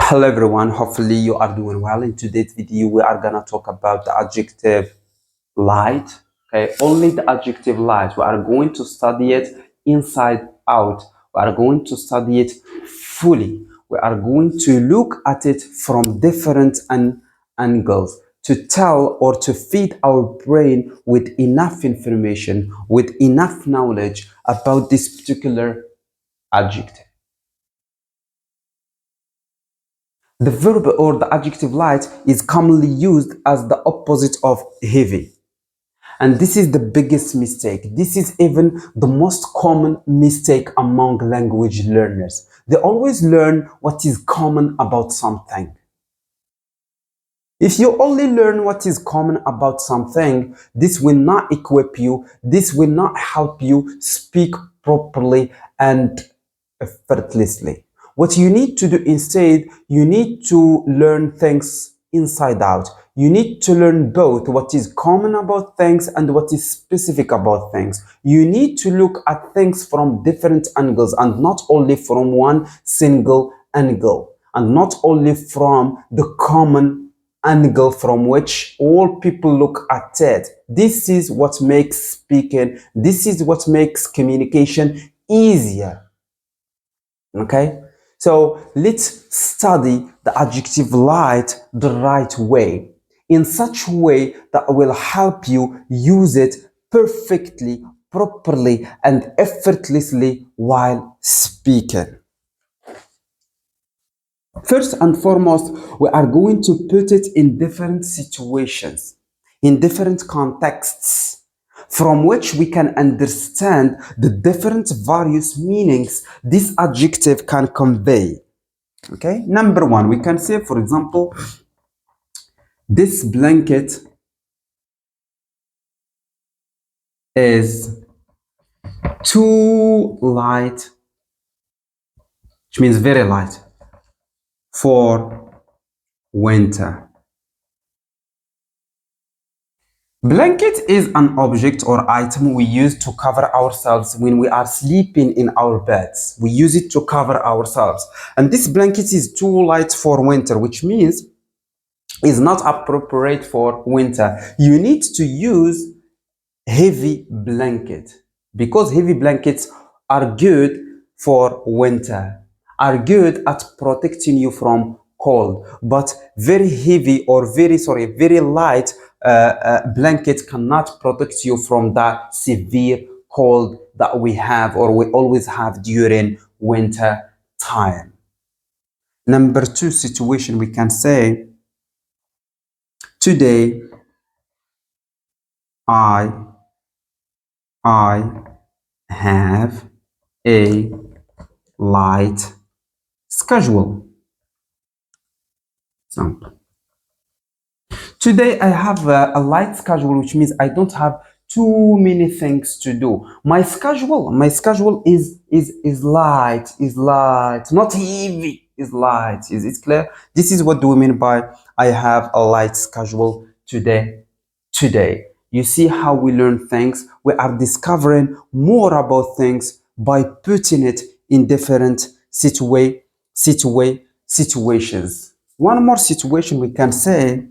Hello everyone, hopefully you are doing well. In today's video we are gonna talk about the adjective light. Okay, only the adjective light. We are going to study it inside out. We are going to study it fully. We are going to look at it from different angles to tell or to feed our brain with enough information, with enough knowledge about this particular adjective. The verb or the adjective light is commonly used as the opposite of heavy. And this is the biggest mistake. This is even the most common mistake among language learners. They always learn what is common about something. If you only learn what is common about something, this will not equip you, this will not help you speak properly and effortlessly. What you need to do instead, you need to learn things inside out. You need to learn both what is common about things and what is specific about things. You need to look at things from different angles and not only from one single angle, and not only from the common angle from which all people look at it. This is what makes speaking, this is what makes communication easier. Okay, so let's study the adjective light the right way, in such a way that will help you use it perfectly, properly, and effortlessly while speaking. First and foremost, we are going to put it in different situations, in different contexts, from which we can understand the different various meanings this adjective can convey. Okay, number one, we can say, for example, this blanket is too light, which means very light, for winter. Blanket is an object or item we use to cover ourselves when we are sleeping in our beds. We use it to cover ourselves. And this blanket is too light for winter, which means it's not appropriate for winter. You need to use heavy blanket, because heavy blankets are good for winter, are good at protecting you from cold, but very heavy or very light blanket cannot protect you from that severe cold that we have or we always have during winter time. Number two situation, we can say, today I have a light schedule. Example. Today I have a light schedule, which means I don't have too many things to do. My schedule is light, not heavy, is light. Is it clear? This is what do we mean by I have a light schedule today. You see how we learn things? We are discovering more about things by putting it in different situations. One more situation, we can say,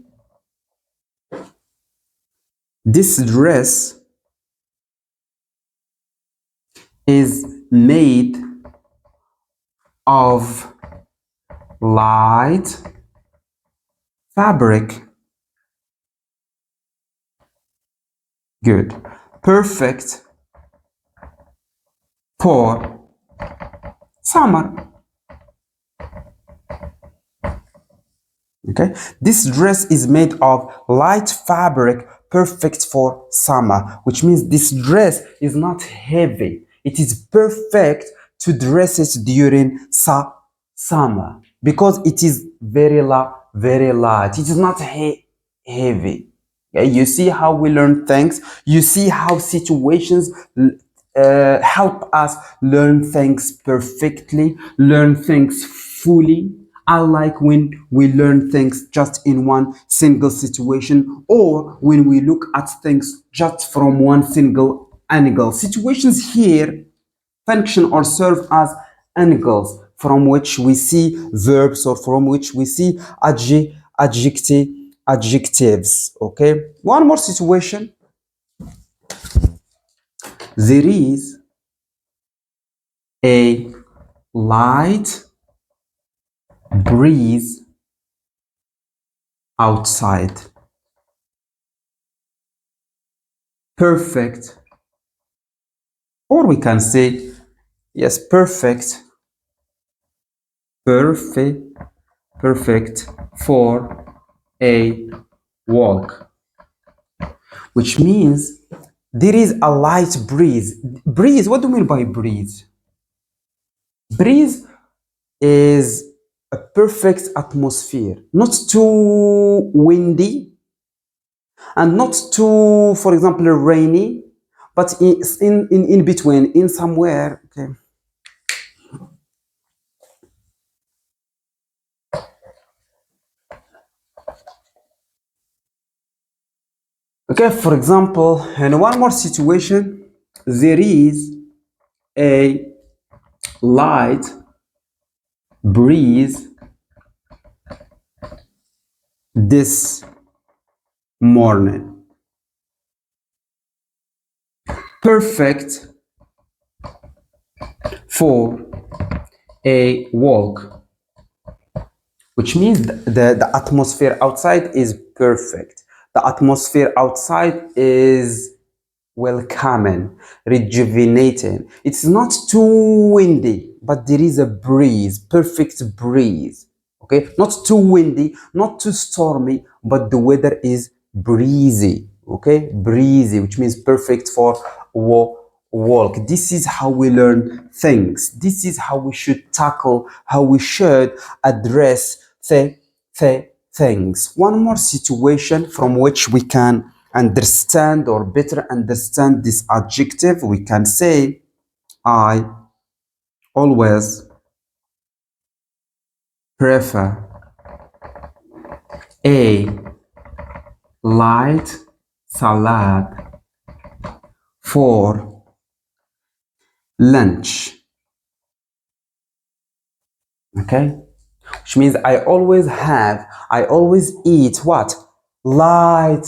this dress is made of light fabric. Good. Perfect for summer. Okay, this dress is made of light fabric, perfect for summer, which means this dress is not heavy. It is perfect to dress it during summer because it is very light. It is not heavy. Okay? You see how we learn things. You see how situations help us learn things perfectly, learn things fully. I like when we learn things just in one single situation, or when we look at things just from one single angle. Situations here function or serve as angles from which we see verbs or from which we see adjectives. Okay, one more situation. There is a light breeze outside. Perfect, or we can say, yes, perfect for a walk, which means there is a light breeze. Breeze, what do you mean by breeze? Breeze is a perfect atmosphere, not too windy and not too, for example, rainy, but in between, in somewhere. Okay. Okay, for example, in one more situation, there is a light breeze this morning. Perfect for a walk, which means the atmosphere outside is perfect. The atmosphere outside is welcoming, rejuvenating. It's not too windy, but there is a breeze, perfect breeze. Okay, not too windy, not too stormy, but the weather is breezy. Okay, breezy, which means perfect for walk. This is how we learn things. This is how we should tackle, how we should address things. One more situation from which we can understand or better understand this adjective, we can say, I always prefer a light salad for lunch. Okay, which means I always eat what? Light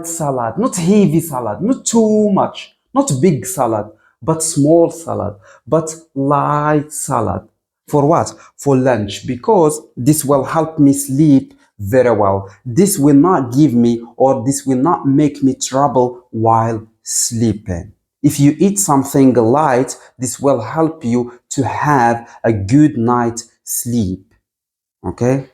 salad, not heavy salad, not too much, not big salad, but small salad, but light salad. For what? For lunch, because this will help me sleep very well. This will not give me, or this will not make me trouble while sleeping. If you eat something light, this will help you to have a good night sleep. Okay?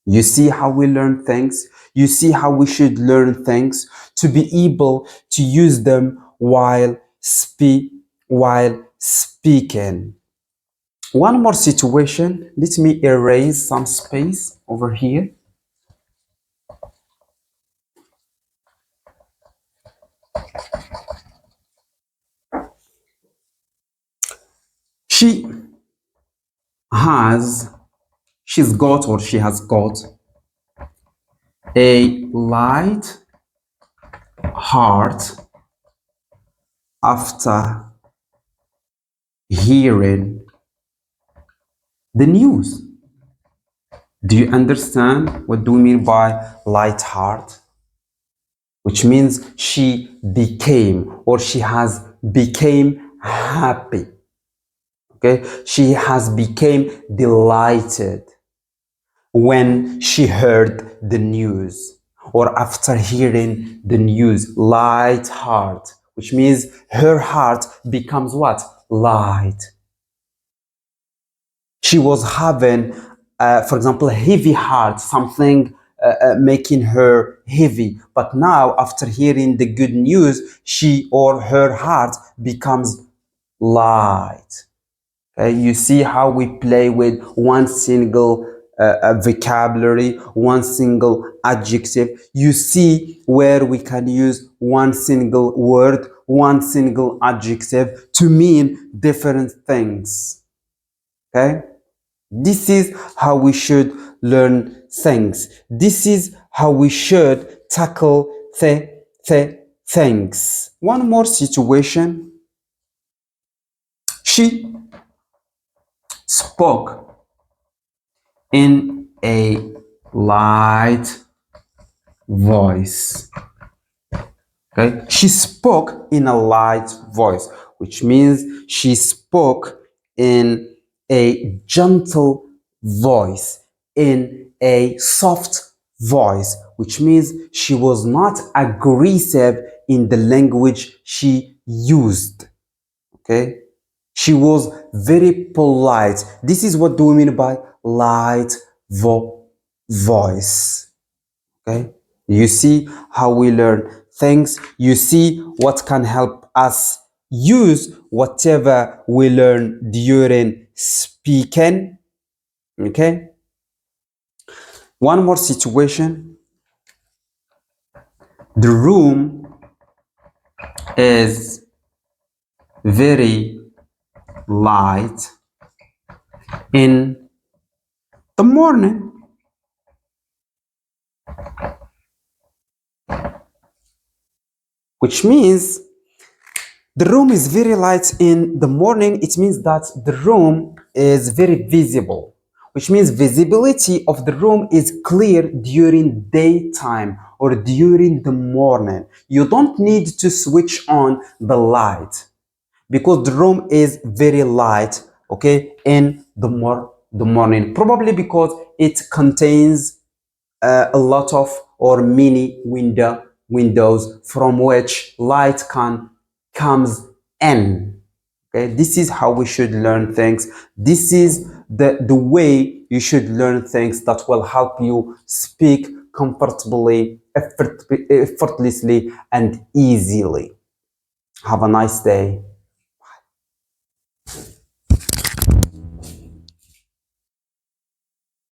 You see how we learn things? You see how we should learn things to be able to use them while speaking. One more situation. Let me erase some space over here. She has, she's got, or she has got a light heart after hearing the news. Do you understand what do we mean by light heart? Which means she became, or she has became happy. Okay, she has became delighted when she heard the news, or after hearing the news. Light heart, which means her heart becomes what? Light. She was having, for example, a heavy heart, something making her heavy. But now, after hearing the good news, she or her heart becomes light. Okay? You see how we play with one single vocabulary, one single adjective. You see where we can use one single word, one single adjective to mean different things. Okay? This is how we should learn things. This is how we should tackle things. One more situation. She spoke in a light voice. Okay, she spoke in a light voice, which means she spoke in a gentle voice, in a soft voice, which means she was not aggressive in the language she used. Okay, she was very polite. This is what do we mean by light voice. Okay, you see how we learn things. You see what can help us use whatever we learn during speaking. Okay, one more situation. The room is very light in the morning, which means the room is very light in the morning. It means that the room is very visible, which means visibility of the room is clear during daytime or during the morning. You don't need to switch on the light because the room is very light, okay, in the morning, probably because it contains a lot of or many windows from which light comes in. Okay, this is how we should learn things. This is the way you should learn things that will help you speak comfortably, effortlessly, and easily. Have a nice day.